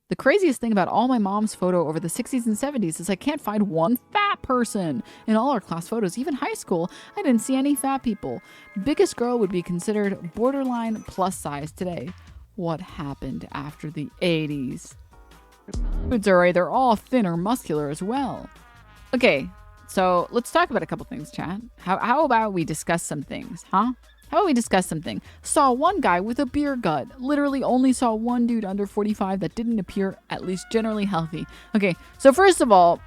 The craziest thing about all my mom's photo over the 60s and 70s is I can't find one fat person. In all our class photos, even high school, I didn't see any fat people. Biggest girl would be considered borderline plus size today. What happened after the 80s? Foods are either all thin or muscular as well. Okay, so let's talk about a couple things, chat. How about we discuss some things, huh? How about we discuss something? Saw one guy with a beer gut. Literally only saw one dude under 45 that didn't appear at least generally healthy. Okay, so first of all,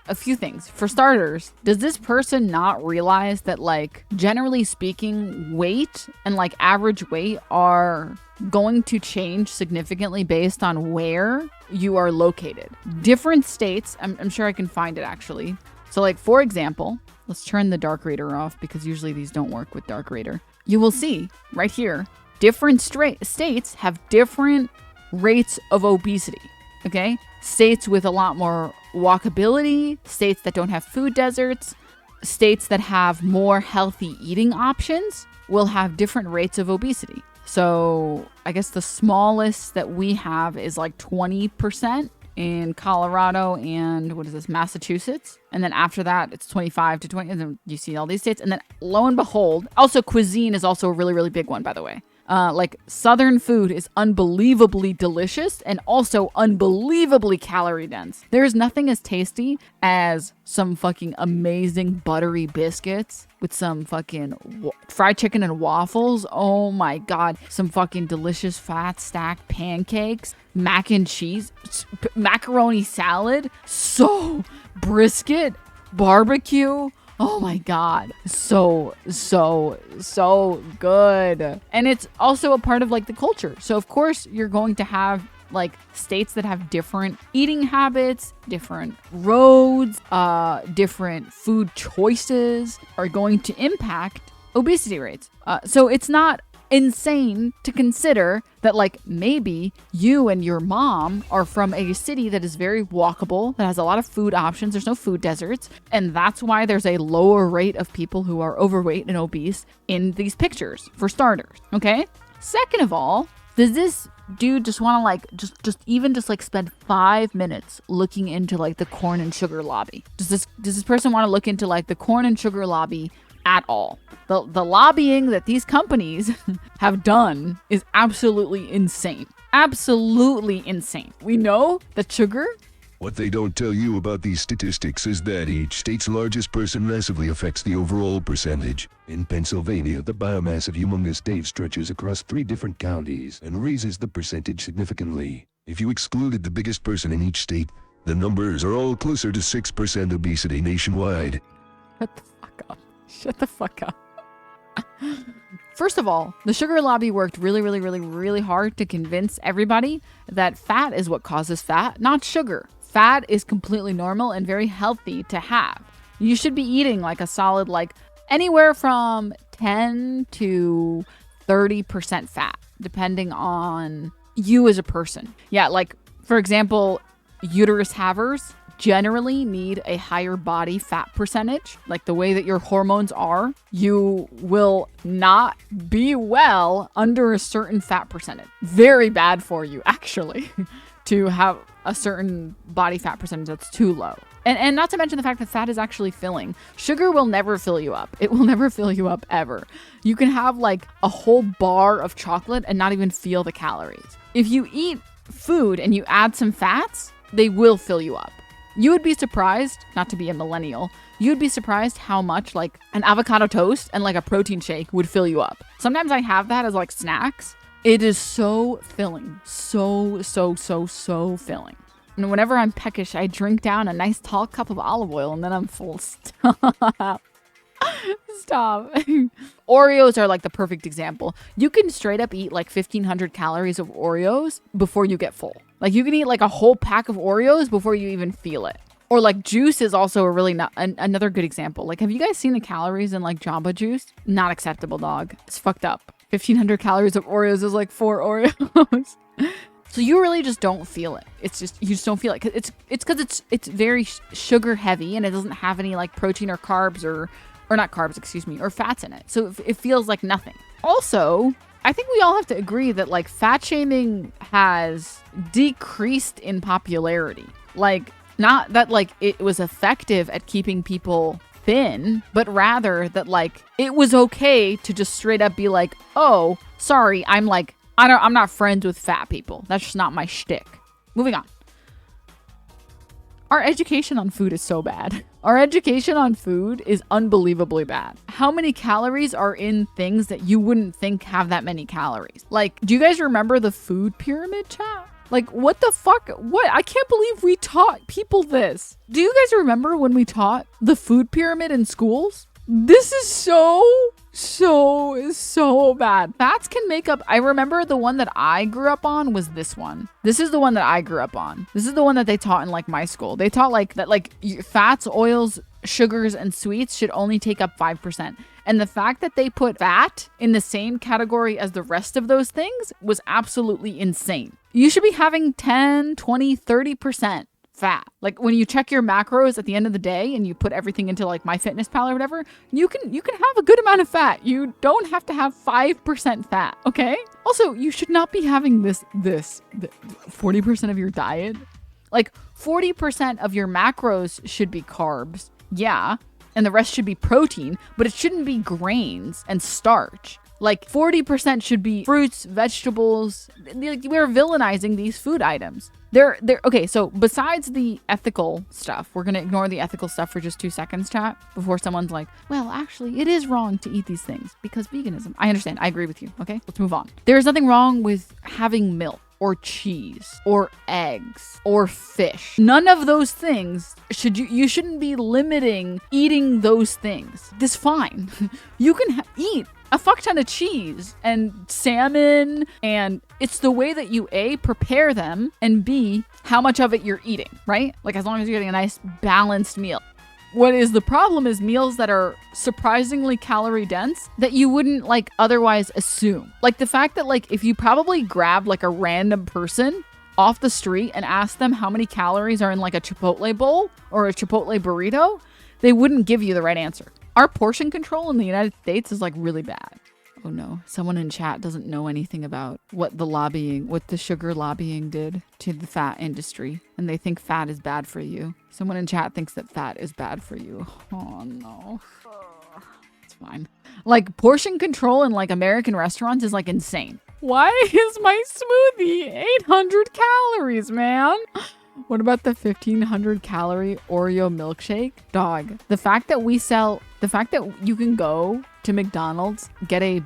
a few things. For starters, does this person not realize that, like, generally speaking, weight and, like, average weight are going to change significantly based on where you are located? Different states, I'm sure I can find it actually. So, like, for example, let's turn the dark reader off because usually these don't work with dark reader. You will see right here, different states have different rates of obesity, okay? States with a lot more walkability, states that don't have food deserts, states that have more healthy eating options will have different rates of obesity. So I guess the smallest that we have is like 20% in Colorado and Massachusetts. And then after that, it's 25 to 20. And then you see all these states. And then lo and behold, also cuisine is also a really, really big one, by the way. Like Southern food is unbelievably delicious and also unbelievably calorie dense. There's nothing as tasty as some fucking amazing buttery biscuits with some fucking fried chicken and waffles. Oh my God. Some fucking delicious fat stacked pancakes, mac and cheese, macaroni salad, brisket, barbecue. Oh my God. So good. And it's also a part of like the culture. So of course you're going to have like states that have different eating habits, different roads, different food choices are going to impact obesity rates. So it's not insane to consider that like maybe you and your mom are from a city that is very walkable, that has a lot of food options, there's no food deserts, and that's why there's a lower rate of people who are overweight and obese in these pictures, for starters, okay? Second of all, does this dude just want to like just spend 5 minutes looking into like the corn and sugar lobby? Does this person want to look into like the corn and sugar lobby at all? The lobbying that these companies have done is absolutely insane. Absolutely insane. We know that sugar... What they don't tell you about these statistics is that each state's largest person massively affects the overall percentage. In Pennsylvania, the biomass of humongous state stretches across 3 different counties and raises the percentage significantly. If you excluded the biggest person in each state, the numbers are all closer to 6% obesity nationwide. Shut the fuck up. First of all, the sugar lobby worked really hard to convince everybody that fat is what causes fat, not sugar. Fat is completely normal and very healthy to have. You should be eating like a solid, like anywhere from 10 to 30% fat, depending on you as a person. Yeah, like for example, uterus havers generally need a higher body fat percentage. Like the way that your hormones are, you will not be well under a certain fat percentage. Very bad for you, actually, to have a certain body fat percentage that's too low. And not to mention the fact that fat is actually filling. Sugar will never fill you up. It will never fill you up ever. You can have like a whole bar of chocolate and not even feel the calories. If you eat food and you add some fats, they will fill you up. You would be surprised, not to be a millennial, you'd be surprised how much like an avocado toast and like a protein shake would fill you up. Sometimes I have that as like snacks. It is so filling. So filling. And whenever I'm peckish, I drink down a nice tall cup of olive oil and then I'm full. Stop. Oreos are like the perfect example. You can straight up eat like 1,500 calories of Oreos before you get full. Like you can eat like a whole pack of Oreos before you even feel it. Or like juice is also a really another good example. Like have you guys seen the calories in like Jamba Juice? Not acceptable, dog. It's fucked up. 1,500 calories of Oreos is like 4 Oreos. So you really just don't feel it. It's just, you just don't feel it. It's because it's very sugar heavy and it doesn't have any like protein or carbs or not carbs, or fats in it. So it feels like nothing. Also, I think we all have to agree that like fat shaming has decreased in popularity. Like, not that like it was effective at keeping people thin, but rather that like it was okay to just straight up be like, oh, sorry, I'm not friends with fat people. That's just not my shtick. Moving on. Our education on food is so bad. Our education on food is unbelievably bad. How many calories are in things that you wouldn't think have that many calories? Like, do you guys remember the food pyramid, chat? Like, what the fuck? What? I can't believe we taught people this. Do you guys remember when we taught the food pyramid in schools? This is so bad. Fats can make up. I remember the one that I grew up on was this one. This is the one that I grew up on. This is the one that they taught in like my school. They taught like that, like fats, oils, sugars, and sweets should only take up 5%. And the fact that they put fat in the same category as the rest of those things was absolutely insane. You should be having 10, 20, 30% fat. Like when you check your macros at the end of the day and you put everything into like MyFitnessPal or whatever, you can have a good amount of fat. You don't have to have 5% fat, okay? Also, you should not be having this 40% of your diet. Like 40% of your macros should be carbs. Yeah. And the rest should be protein, but it shouldn't be grains and starch. Like 40% should be fruits, vegetables. We're villainizing these food items. They're okay. So besides the ethical stuff, we're going to ignore the ethical stuff for just 2 seconds, chat, before someone's like, well, actually it is wrong to eat these things because veganism. I understand. I agree with you. Okay, let's move on. There is nothing wrong with having milk or cheese or eggs or fish. None of those things you shouldn't be limiting eating those things. This fine. You can eat a fuck ton of cheese and salmon, and it's the way that you A, prepare them, and B, how much of it you're eating, right? Like as long as you're getting a nice balanced meal. What is the problem is meals that are surprisingly calorie dense that you wouldn't like otherwise assume. Like the fact that like if you probably grab like a random person off the street and ask them how many calories are in like a Chipotle bowl or a Chipotle burrito, they wouldn't give you the right answer. Our portion control in the United States is like really bad. Oh no, someone in chat doesn't know anything about what the sugar lobbying did to the fat industry. And they think fat is bad for you. Someone in chat thinks that fat is bad for you. Oh no. It's fine. Like portion control in like American restaurants is like insane. Why is my smoothie 800 calories, man? What about the 1,500 calorie Oreo milkshake? Dog. The fact that you can go to McDonald's, get a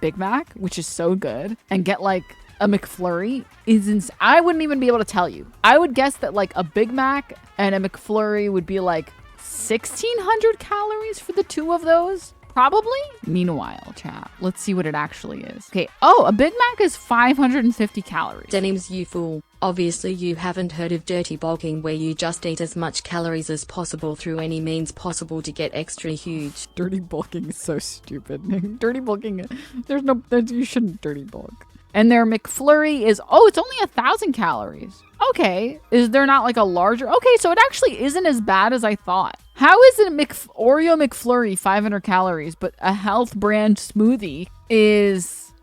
Big Mac, which is so good, and get like a McFlurry is I wouldn't even be able to tell you. I would guess that like a Big Mac and a McFlurry would be like 1,600 calories for the two of those. Probably. Meanwhile, chat, let's see what it actually is. Okay. Oh, a Big Mac is 550 calories. Denims, you fool. Obviously you haven't heard of dirty bulking, where you just eat as much calories as possible through any means possible to get extra huge. Dirty bulking is so stupid. Dirty bulking, you shouldn't dirty bulk. And their McFlurry is, it's only 1,000 calories. Okay. Is there not like a larger? Okay, so it actually isn't as bad as I thought. How is it Oreo McFlurry 500 calories, but a health brand smoothie is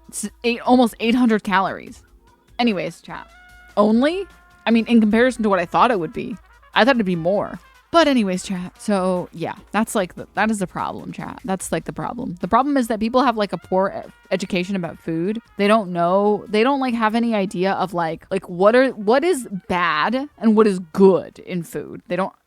almost 800 calories? Anyways, chat. Only? I mean, in comparison to what I thought it would be. I thought it'd be more. But anyways, chat. So yeah, that is the problem, chat. That's like the problem. The problem is that people have like a poor education about food. They don't know. They don't like have any idea of like what is bad and what is good in food.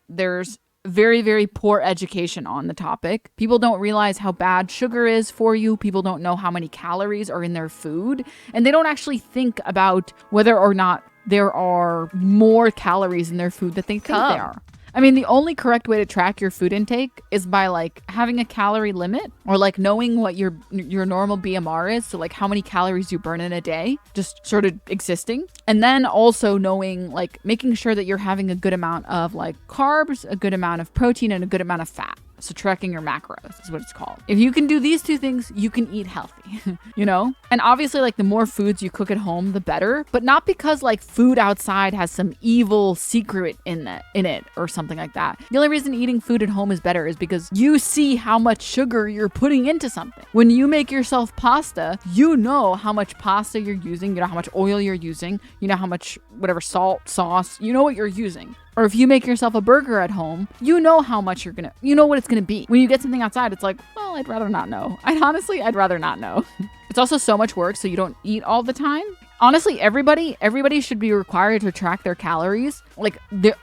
There's very, very poor education on the topic. People don't realize how bad sugar is for you. People don't know how many calories are in their food. And they don't actually think about whether or not there are more calories in their food that they think there are. I mean, the only correct way to track your food intake is by like having a calorie limit or like knowing what your normal BMR is. So like how many calories you burn in a day, just sort of existing. And then also knowing, like making sure that you're having a good amount of like carbs, a good amount of protein, and a good amount of fat. So tracking your macros is what it's called. If you can do these two things, you can eat healthy, you know? And obviously like the more foods you cook at home, the better, but not because like food outside has some evil secret in it or something like that. The only reason eating food at home is better is because you see how much sugar you're putting into something. When you make yourself pasta, you know how much pasta you're using, you know how much oil you're using, you know how much whatever salt, sauce, you know what you're using. Or if you make yourself a burger at home, you know how much you know what it's gonna be. When you get something outside, it's like, well, I'd rather not know. I'd rather not know. It's also so much work, so you don't eat all the time. Honestly, everybody should be required to track their calories, like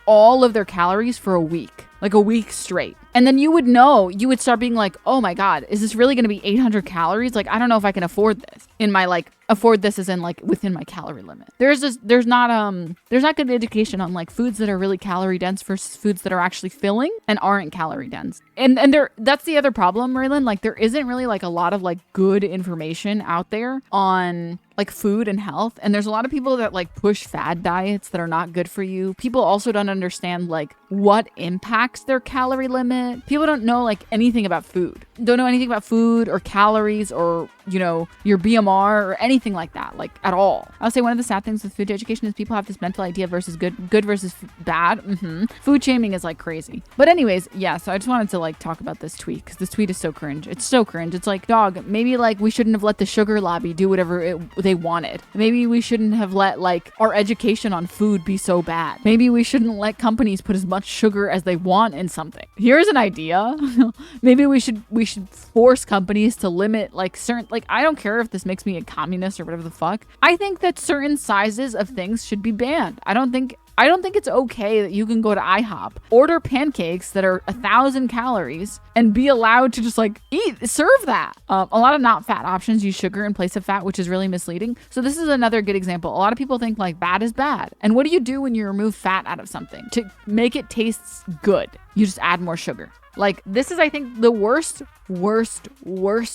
all of their calories for a week, like a week straight. And then you would start being like, oh my God, is this really going to be 800 calories? Like, I don't know if I can afford this afford this as in like within my calorie limit. There's not good education on like foods that are really calorie dense versus foods that are actually filling and aren't calorie dense. And that's the other problem, Raylan. Like there isn't really like a lot of like good information out there on like food and health. And there's a lot of people that like push fad diets that are not good for you. People also don't understand like what impacts their calorie limit. People don't know like anything about food. Don't know anything about food or calories or, you know, your BMR or anything like that, like at all. I'll say one of the sad things with food education is people have this mental idea versus good versus bad. Food shaming is like crazy. But anyways, yeah, so I just wanted to like talk about this tweet because this tweet is so cringe. It's so cringe. It's like, dog, maybe like we shouldn't have let the sugar lobby do whatever they wanted. Maybe we shouldn't have let like our education on food be so bad. Maybe we shouldn't let companies put as much sugar as they want in something. Here's an idea. Maybe we should force companies to limit like certain, like I don't care if this makes me a communist or whatever the fuck. I think that certain sizes of things should be banned. I don't think it's okay that you can go to IHOP, order pancakes that are 1,000 calories and be allowed to just like serve that. A lot of not fat options use sugar in place of fat, which is really misleading. So this is another good example. A lot of people think like bad is bad. And what do you do when you remove fat out of something? To make it taste good, you just add more sugar. Like this is, I think, the worst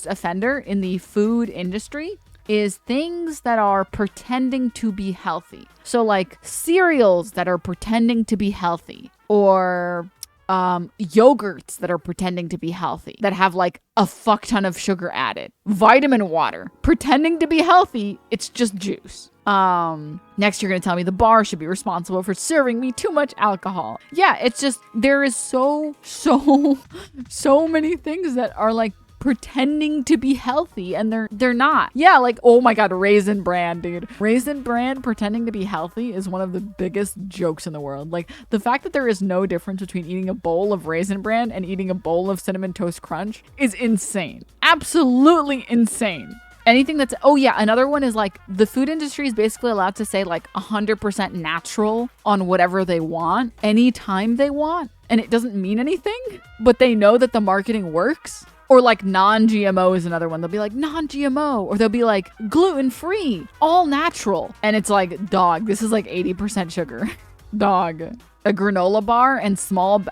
offender in the food industry is things that are pretending to be healthy. So like cereals that are pretending to be healthy, or yogurts that are pretending to be healthy, that have like a fuck ton of sugar added. Vitamin water, pretending to be healthy, it's just juice. Next you're gonna tell me the bar should be responsible for serving me too much alcohol. Yeah, it's just, there is so many things that are like pretending to be healthy and they're not. Yeah, like, oh my God, Raisin Bran, dude. Raisin Bran pretending to be healthy is one of the biggest jokes in the world. Like the fact that there is no difference between eating a bowl of Raisin Bran and eating a bowl of Cinnamon Toast Crunch is insane. Absolutely insane. Anything that's, oh yeah, another one is like the food industry is basically allowed to say like 100% natural on whatever they want, anytime they want. And it doesn't mean anything, but they know that the marketing works. Or like non-GMO is another one. They'll be like non-GMO, or they'll be like gluten-free, all natural. And it's like, dog, this is like 80% sugar. Dog. A granola bar and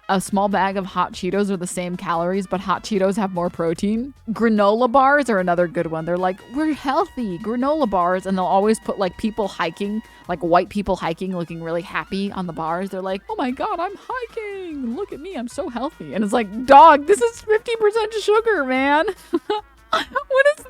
a small bag of hot Cheetos are the same calories, but hot Cheetos have more protein. Granola bars are another good one. They're like, we're healthy, granola bars. And they'll always put like people hiking, like white people hiking, looking really happy on the bars. They're like, oh my God, I'm hiking. Look at me, I'm so healthy. And it's like, dog, this is 50% sugar, man. What is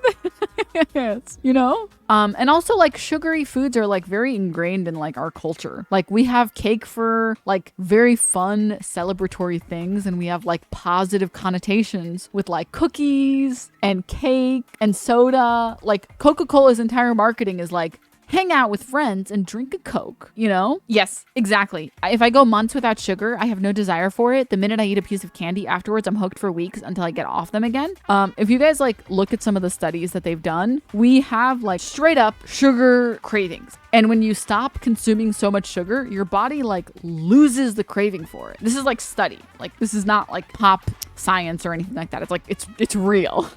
this? You know? And also like sugary foods are like very ingrained in like our culture. Like we have cake for like very fun celebratory things, and we have like positive connotations with like cookies and cake and soda. Like Coca-Cola's entire marketing is like, hang out with friends and drink a Coke, you know? Yes, exactly. If I go months without sugar, I have no desire for it. The minute I eat a piece of candy afterwards, I'm hooked for weeks until I get off them again. If you guys like look at some of the studies that they've done, we have like straight up sugar cravings. And when you stop consuming so much sugar, your body like loses the craving for it. This is like study. Like this is not like pop science or anything like that. It's like, it's real.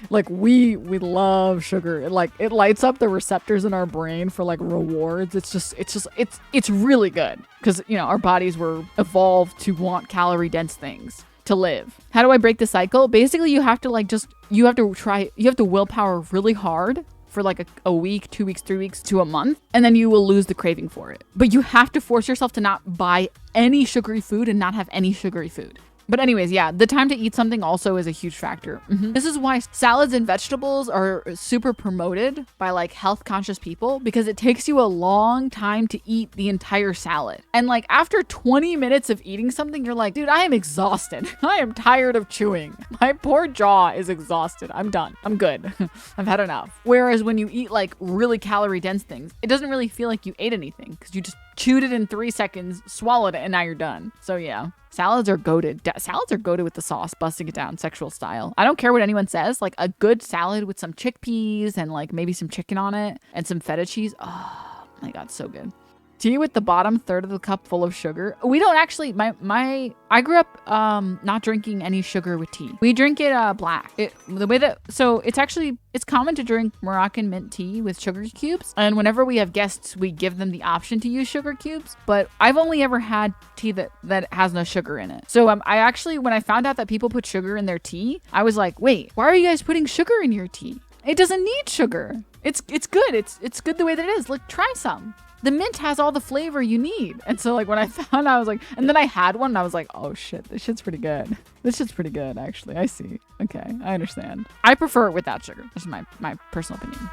Like we love sugar. It lights up the receptors in our brain for like rewards. It's really good because, you know, our bodies were evolved to want calorie dense things to live. How do I break the cycle? Basically, you have to willpower really hard for like a week, 2 weeks, 3 weeks to a month, and then you will lose the craving for it. But you have to force yourself to not buy any sugary food and not have any sugary food. But anyways, yeah, the time to eat something also is a huge factor. This is why salads and vegetables are super promoted by like health conscious people, because it takes you a long time to eat the entire salad. And like after 20 minutes of eating something, you're like, dude, I am exhausted. I am tired of chewing. My poor jaw is exhausted. I'm done. I'm good. I've had enough. Whereas when you eat like really calorie dense things, it doesn't really feel like you ate anything because you just chewed it in 3 seconds, swallowed it, and now you're done. So yeah. Salads are goated. Salads are goated with the sauce, busting it down, sexual style. I don't care what anyone says. Like a good salad with some chickpeas and like maybe some chicken on it and some feta cheese. Oh my God, so good. Tea with the bottom third of the cup full of sugar. We don't actually, I grew up not drinking any sugar with tea. We drink it black. It's common to drink Moroccan mint tea with sugar cubes. And whenever we have guests, we give them the option to use sugar cubes. But I've only ever had tea that has no sugar in it. So I actually, when I found out that people put sugar in their tea, I was like, wait, why are you guys putting sugar in your tea? It doesn't need sugar. It's good. It's good the way that it is. Look, try some. The mint has all the flavor you need. And so like when I found out, I was like, and then I had one and I was like, oh shit, this shit's pretty good. This shit's pretty good, actually. I see. Okay, I understand. I prefer it without sugar. This is my personal opinion.